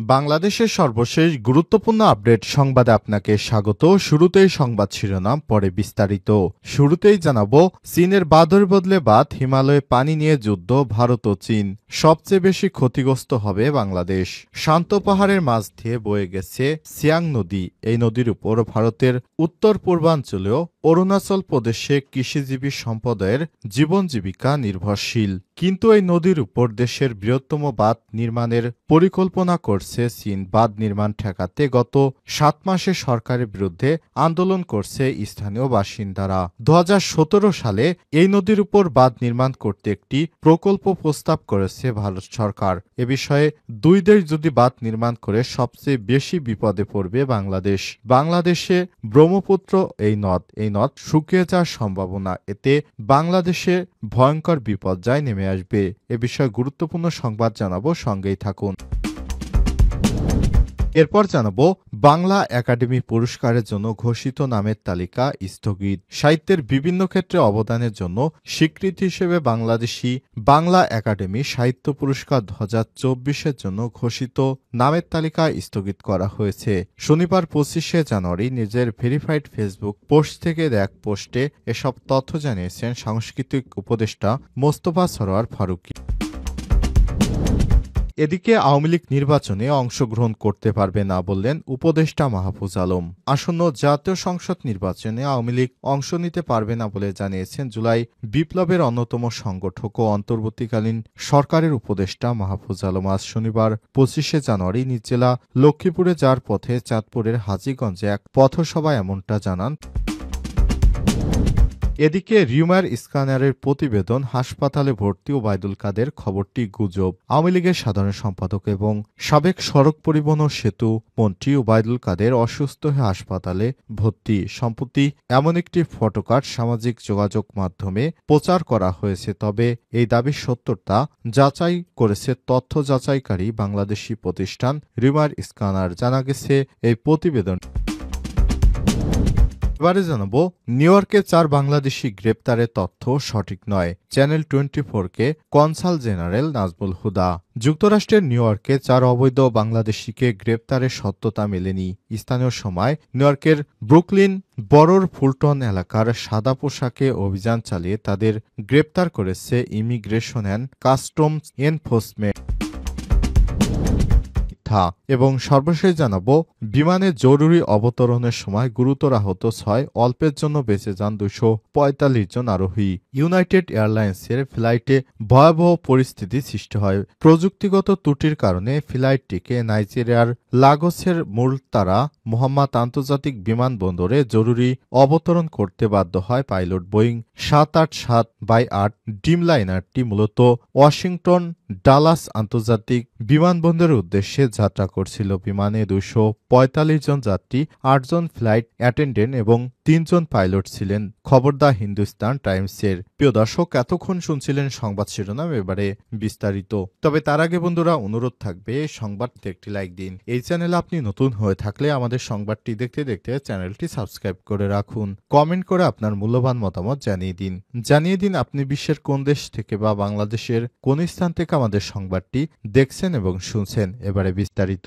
বাংলাদেশের সর্বশেষ গুরুত্বপূর্ণ আপডেট সংবাদে আপনাকে স্বাগত। শুরুতেই সংবাদ শিরোনাম, পরে বিস্তারিত। শুরুতেই জানাবো, চীনের বাঁধের বদলে বাঁধ, হিমালয়ে পানি নিয়ে যুদ্ধ ভারত ও চীন। সবচেয়ে বেশি ক্ষতিগ্রস্ত হবে বাংলাদেশ। শান্ত পাহাড়ের মাঝ দিয়ে বয়ে গেছে সিয়াং নদী। এই নদীর উপর ভারতের উত্তর পূর্বাঞ্চলেও অরুণাচল প্রদেশে কৃষিজীবী সম্প্রদায়ের জীবন জীবিকা নির্ভরশীল। কিন্তু এই নদীর উপর দেশের বৃহত্তম বাঁধ নির্মাণের পরিকল্পনা করছে চীন। বাঁধ নির্মাণ ঠেকাতে গত ৭ মাসে সরকারের বিরুদ্ধে আন্দোলন করছে স্থানীয় বাসিন্দারা। ২০১৭ সালে এই নদীর উপর বাঁধ নির্মাণ করতে একটি প্রকল্প প্রস্তাব করেছে ভারত সরকার। এ বিষয়ে দুই দেশ যদি বাঁধ নির্মাণ করে সবচেয়ে বেশি বিপদে পড়বে বাংলাদেশ। বাংলাদেশে ব্রহ্মপুত্র এই নদ শুকিয়ে যাওয়ার সম্ভাবনা। এতে বাংলাদেশে ভয়ঙ্কর বিপর্যয় নেমে আসবে। এ বিষয়ে গুরুত্বপূর্ণ সংবাদ জানাবো, সঙ্গেই থাকুন। এরপর জানাবো, বাংলা একাডেমি পুরস্কারের জন্য ঘোষিত নামের তালিকা স্থগিত। সাহিত্যের বিভিন্ন ক্ষেত্রে অবদানের জন্য স্বীকৃতি হিসেবে বাংলাদেশি বাংলা একাডেমি সাহিত্য পুরস্কার ২০২৪-এর জন্য ঘোষিত নামের তালিকা স্থগিত করা হয়েছে। শনিবার ২৫শে জানুয়ারি নিজের ভেরিফাইড ফেসবুক পোস্ট থেকে এক পোস্টে এসব তথ্য জানিয়েছেন সাংস্কৃতিক উপদেষ্টা মোস্তফা সরোয়ার ফারুকী। এদিকে আওয়ামী লীগ নির্বাচনে অংশগ্রহণ করতে পারবে না বললেন উপদেষ্টা মাহফুজ আলম। আসন্ন জাতীয় সংসদ নির্বাচনে আওয়ামী লীগ অংশ নিতে পারবে না বলে জানিয়েছেন জুলাই বিপ্লবের অন্যতম সংগঠক ও অন্তর্বর্তীকালীন সরকারের উপদেষ্টা মাহফুজ আলম। আজ শনিবার ২৫শে জানুয়ারি নিজ জেলা লক্ষ্মীপুরে যাওয়ার পথে চাঁদপুরের হাজীগঞ্জে এক পথসভায় এমনটা জানান। এদিকে রিউমার স্ক্যানারের প্রতিবেদন, হাসপাতালে ভর্তি ওবায়দুল কাদের খবরটি গুজব। আওয়ামী লীগের সাধারণ সম্পাদক এবং সাবেক সড়ক পরিবহন ও সেতু মন্ত্রী ওবায়দুল কাদের অসুস্থ হয়ে হাসপাতালে ভর্তি। সম্প্রতি এমন একটি ফটোকার্ড সামাজিক যোগাযোগ মাধ্যমে প্রচার করা হয়েছে। তবে এই দাবির সত্যতা যাচাই করেছে তথ্য যাচাইকারী বাংলাদেশি প্রতিষ্ঠান রিউমার স্ক্যানার। জানা গেছে এই প্রতিবেদন। এবারে জানাবো, নিউ ইয়র্কে ৪ বাংলাদেশি গ্রেপ্তারের তথ্য সঠিক নয়। চ্যানেল 24-কে কনসাল জেনারেল নাজমুল হুদা। যুক্তরাষ্ট্রের নিউ ইয়র্কে ৪ অবৈধ বাংলাদেশিকে গ্রেপ্তারের সত্যতা মেলেনি। স্থানীয় সময় নিউ ইয়র্কের ব্রুকলিন বরোর ফুলটন এলাকার সাদা পোশাকে অভিযান চালিয়ে তাদের গ্রেপ্তার করেছে ইমিগ্রেশন অ্যান্ড কাস্টমস এনফোর্সমেন্ট। এবং সর্বশেষ জানাবো, বিমানে জরুরি অবতরণের সময় গুরুতর আহত ৬, অল্পের জন্য বেঁচে যান ২৪৫ জন আরোহী। ইউনাইটেড এয়ারলাইন্সের ফ্লাইটে ভয়াবহ পরিস্থিতি সৃষ্টি হয়। প্রযুক্তিগত ত্রুটির কারণে ফ্লাইটটিকে নাইজেরিয়ার লাগোসের মুলতারা মোহাম্মদ আন্তর্জাতিক বিমানবন্দরে জরুরি অবতরণ করতে বাধ্য হয় পাইলট। বোয়িং ৭৮৭/৮ ড্রিমলাইনারটি মূলত ওয়াশিংটন ডালাস আন্তর্জাতিক বিমানবন্দরের উদ্দেশ্যে যাত্রা করছিল। বিমানে ২৪৫ জন যাত্রী, ৮ জন ফ্লাইট অ্যাটেন্ডেন্ট এবং ৩ জন পাইলট ছিলেন। খবর দ্য হিন্দুস্তান টাইমসের। প্রিয় দর্শক, এতক্ষণ শুনছিলেন সংবাদ শিরোনাম, এবারে বিস্তারিত। তবে তার আগে বন্ধুরা, অনুরোধ থাকবে সংবাদটিতে একটি লাইক দিন। এই চ্যানেলে আপনি নতুন হয়ে থাকলে আমাদের সংবাদটি দেখতে দেখতে চ্যানেলটি সাবস্ক্রাইব করে রাখুন। কমেন্ট করে আপনার মূল্যবান মতামত জানিয়ে দিন আপনি বিশ্বের কোন দেশ থেকে বা বাংলাদেশের কোন স্থান থেকে আমাদের সংবাদটি দেখছেন এবং শুনছেন। এবারে বিস্তারিত।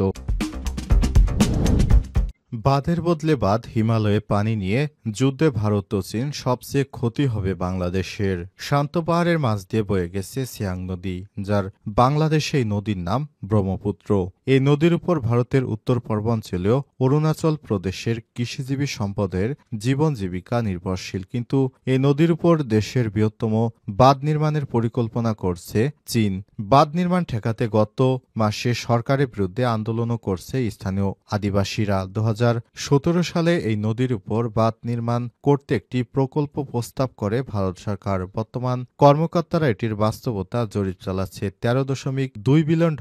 বাঁধের বদলে বাঁধ, হিমালয়ে পানি নিয়ে যুদ্ধে ভারত ও চীন। সবচেয়ে ক্ষতি হবে বাংলাদেশের। শান্ত পাহাড়ের মাঝ দিয়ে বয়ে গেছে সিয়াং নদী, যার বাংলাদেশে এই নদীর নাম ব্রহ্মপুত্র। এই নদীর উপর ভারতের উত্তর পূর্বাঞ্চলীয় অরুণাচল প্রদেশের কৃষিজীবী সম্পদের জীবন জীবিকা নির্ভরশীল। কিন্তু এই নদীর উপর দেশের বৃহত্তম বাঁধ নির্মাণের পরিকল্পনা করছে চীন। বাঁধ নির্মাণ ঠেকাতে গত মাসে সরকারের বিরুদ্ধে আন্দোলনও করছে স্থানীয় আদিবাসীরা। ২০১৭ সালে এই নদীর উপর বাঁধ নির্মাণ করতে একটি প্রকল্প প্রস্তাব করে ভারত সরকার। বর্তমান কর্মকর্তারা এটির বাস্তবতা জরিপ চালাচ্ছে। $১৩.২ বিলিয়ন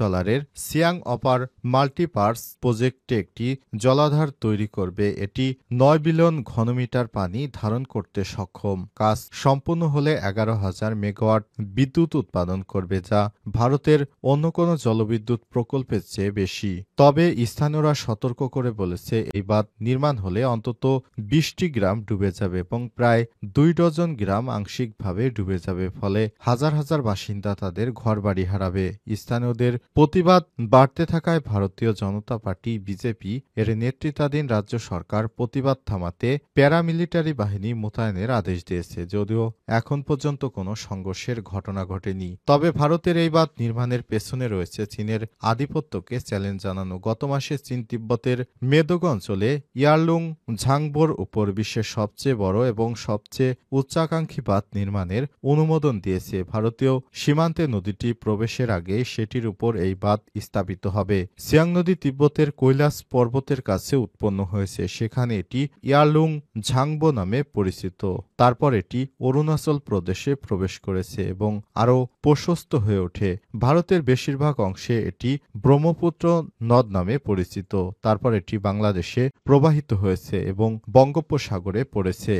সিয়াং অপার মাল্টিপার্স প্রজেক্টে একটি জলাধার তৈরি করবে। এটি ৯ বিলিয়ন ঘনমিটার পানি ধারণ করতে সক্ষম। কাজ সম্পূর্ণ হলে ১১,০০০ মেগাওয়াট বিদ্যুৎ উৎপাদন করবে, যা ভারতের অন্য কোনো জলবিদ্যুৎ প্রকল্পের চেয়ে বেশি। তবে স্থানীয়রা সতর্ক করে বলেছে, এই বাঁধ নির্মাণ হলে অন্তত 20টি গ্রাম ডুবে যাবে এবং প্রায় 2 ডজন গ্রাম আংশিকভাবে ডুবে যাবে, ফলে হাজার হাজার বাসিন্দা তাদের ঘরবাড়ি হারাবে। স্থানীয়দের প্রতিবাদ বাড়তে থাকায় ভারতীয় জনতা পার্টি বিজেপি এর নেতৃত্বাধীন রাজ্য সরকার প্রতিবাদ থামাতে প্যারামিলিটারি বাহিনী মোতায়েনের আদেশ দিয়েছে, যদিও এখন পর্যন্ত কোনো সংঘর্ষের ঘটনা ঘটেনি। তবে ভারতের এই বাঁধ নির্মাণের পেছনে রয়েছে চীনের আধিপত্যকে চ্যালেঞ্জ জানানো। গত মাসে চীন তিব্বতের মেদক অঞ্চলে ইয়ারলুং ঝাংবোর উপর বিশ্বের সবচেয়ে বড় এবং সবচেয়ে উচ্চাকাঙ্ক্ষী বাঁধ নির্মাণের অনুমোদন দিয়েছে। ভারতীয় সীমান্তে নদীটি প্রবেশের আগে সেটির উপর এই বাঁধ স্থাপিত হবে। সিয়াং নদী তিব্বতের কৈলাস পর্বতের কাছে উৎপন্ন হয়েছে, সেখানে এটি ইয়ারলুং ঝাংবো নামে পরিচিত। তারপর এটি অরুণাচল প্রদেশে প্রবেশ করেছে এবং আরও প্রশস্ত হয়ে ওঠে। ভারতের বেশিরভাগ অংশে এটি ব্রহ্মপুত্র নদ নামে পরিচিত। তারপর এটি বাংলাদেশে প্রবাহিত হয়েছে এবং বঙ্গোপসাগরে পড়েছে।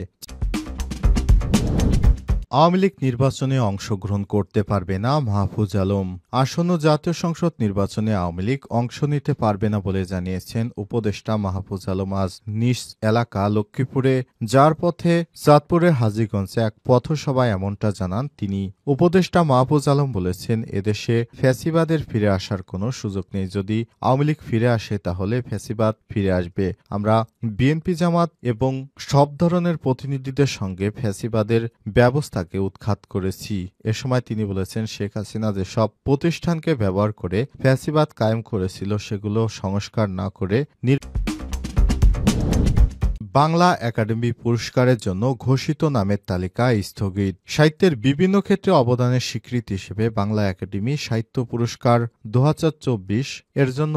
আওয়ামী লীগ নির্বাচনে অংশগ্রহণ করতে পারবে না মাহফুজ আলম। আসন্ন জাতীয় সংসদ নির্বাচনে আওয়ামী লীগ অংশ নিতে পারবে না বলে জানিয়েছেন উপদেষ্টা মাহফুজ আলম। আজ নিজ এলাকা লক্ষ্মীপুরে যার পথে চাঁদপুরের হাজীগঞ্জে এক পথসভায় এমনটা জানান তিনি। উপদেষ্টা মাহফুজ আলম বলেছেন, এদেশে ফ্যাসিবাদের ফিরে আসার কোনো সুযোগ নেই। যদি আওয়ামী লীগ ফিরে আসে তাহলে ফ্যাসিবাদ ফিরে আসবে। আমরা বিএনপি জামাত এবং সব ধরনের প্রতিনিধিদের সঙ্গে ফ্যাসিবাদের ব্যবস্থা উৎখাত করেছি। এ সময় তিনি বলেছেন, শেখ হাসিনা যেসব প্রতিষ্ঠানকে ব্যবহার করে ফ্যাসিবাদ কায়েম করেছিল সেগুলো সংস্কার না করে বাংলা একাডেমি পুরস্কারের জন্য ঘোষিত নামের তালিকা স্থগিত। সাহিত্যের বিভিন্ন ক্ষেত্রে অবদানের স্বীকৃতি হিসেবে বাংলা একাডেমি সাহিত্য পুরস্কার 2024 এর জন্য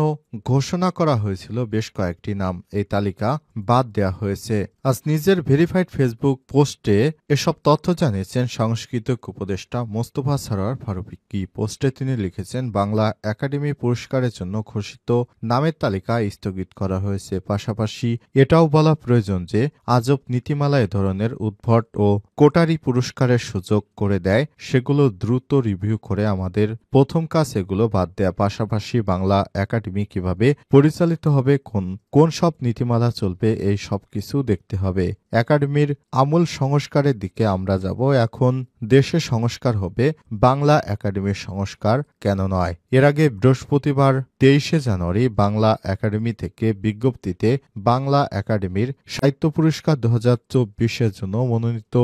ঘোষণা করা হয়েছিল বেশ কয়েকটি নাম। এই তালিকা বাদ দেওয়া হয়েছে। আজ নিজের ভেরিফাইড ফেসবুক পোস্টে এসব তথ্য জানিয়েছেন সাংস্কৃতিক উপদেষ্টা মোস্তফা সরোয়ার ফারুকী। পোস্টে তিনি লিখেছেন, বাংলা একাডেমি পুরস্কারের জন্য ঘোষিত নামের তালিকা স্থগিত করা হয়েছে। পাশাপাশি এটাও বলা প্রয়োজন যে আজব নীতিমালা এ ধরনের উদ্ভট ও কোটারি পুরস্কারের সুযোগ করে দেয়, সেগুলো দ্রুত রিভিউ করে আমাদের প্রথম কাজ এগুলো বাদ দেয়া। পাশাপাশি বাংলা একাডেমি কিভাবে পরিচালিত হবে, কোন সব নীতিমালা চলবে, এই সব কিছু দেখতে হবে। একাডেমির আমূল সংস্কারের দিকে আমরা যাব। এখন দেশে সংস্কার হবে, বাংলা একাডেমির সংস্কার কেন নয়? এর আগে বৃহস্পতিবার 23শে জানুয়ারি বাংলা একাডেমি থেকে বিজ্ঞপ্তিতে বাংলা একাডেমির সাহিত্য পুরস্কার 2024 জন্য মনোনীত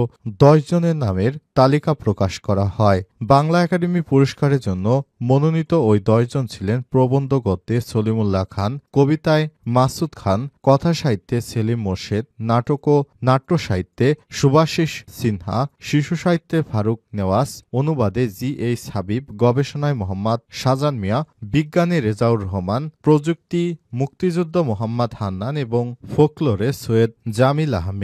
10 জনের নামের তালিকা প্রকাশ করা হয়। বাংলা একাডেমি পুরস্কারের জন্য মনোনীত ওই 10 জন ছিলেন প্রবন্ধ গদ্যে সলিমুল্লাহ খান, কবিতায় মাসুদ খান, কথা সাহিত্যে সেলিম মোর্শেদ, নাটক ও নাট্য সাহিত্যে সুভাষিস সিনহা, শিশু সাহিত্যে ফারুক নেওয়াজ, অনুবাদে জি.এইচ. হাবিব, গবেষণায় মোহাম্মদ শাহজান মিয়া, বিজ্ঞানে রেজাউর রহমান, প্রযুক্তি মুক্তিযুদ্ধ মোহাম্মদ হান্নান এবং ফোকলোরে সৈয়দ জামিল আহমেদ।